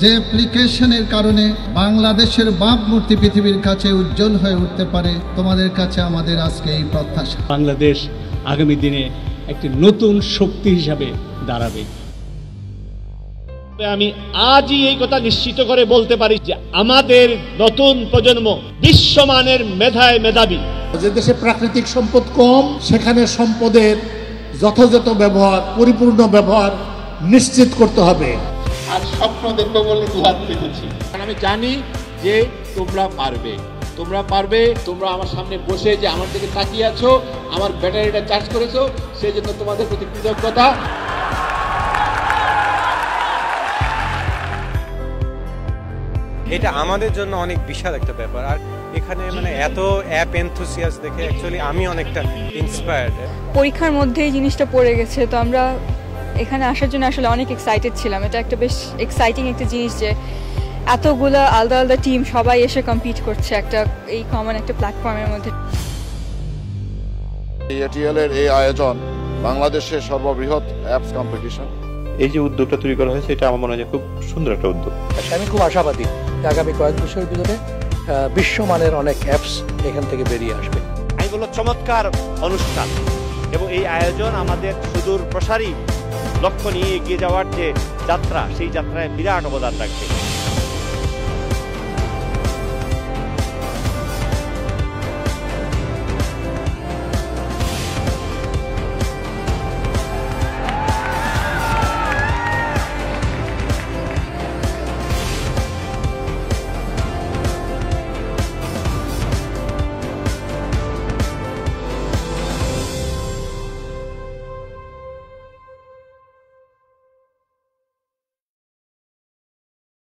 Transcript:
যে অ্যাপ্লিকেশনের কারণে বাংলাদেশের ভাবমূর্তি পৃথিবীর কাছে উজ্জ্বল হয়ে উঠতে পারে, তোমাদের কাছে আমাদের আজকে এই প্রত্যাশা। বাংলাদেশ আগামী দিনে একটি নতুন শক্তি হিসাবে দাঁড়াবে। আমি আজই এই কথা নিশ্চিত করে বলতে পারি যে আমাদের নতুন প্রজন্ম বিশ্বমানের মেধায় মেধাবী। যে দেশে প্রাকৃতিক সম্পদ কম, সেখানে সম্পদের যথাযথ ব্যবহার, পরিপূর্ণ ব্যবহার নিশ্চিত করতে হবে। আর স্বপ্ন দেখবো বলে দুহাত পেতেছি। আমি জানি যে তোমরা পারবে, তোমরা আমার সামনে বসে যে আমার দিকে তাকিয়ে আছো, আমার ব্যাটারিটা চার্জ করেছো, সেই জন্য তোমাদের প্রতি কৃতজ্ঞতা। এটা আমাদের জন্য অনেক বিশাল একটা ব্যাপার। আর এখানে মানে এত অ্যাপ এনথুসিয়াস দেখে অ্যাকচুয়ালি আমি অনেকটা ইন্সপায়ার্ড। পরীক্ষার মধ্যেই জিনিসটা পড়ে গেছে, তো আমরা এখানে আসার জন্য আসলে অনেক এক্সাইটেড ছিলাম। এটা একটা বেশ এক্সাইটিং একটা জিনিস যে এতগুলো আলাদা আলাদা টিম সবাই এসে কম্পিট করছে একটা এই কমন একটা প্ল্যাটফর্মের মধ্যে। এটিএল এর এই আয়োজন বাংলাদেশের সর্ববৃহৎ অ্যাপস কম্পিটিশন। এই যে উদ্যোগটা তৈরি করা হয়েছে, এটা আমার মনে হয় খুব সুন্দর একটা উদ্যোগ। আমি খুব আশাবাদী যে আগামী কয়েক বছরের ভিতরে বিশ্বমানের অনেক অ্যাপস এখান থেকে বেরিয়ে আসবে। এগুলো চমৎকার অনুষ্ঠান এবং এই আয়োজন আমাদের সুদূর প্রসারী লক্ষ্য নিয়ে এগিয়ে যাওয়ার যে যাত্রা, সেই যাত্রায় বিরাট অবদান রাখবে।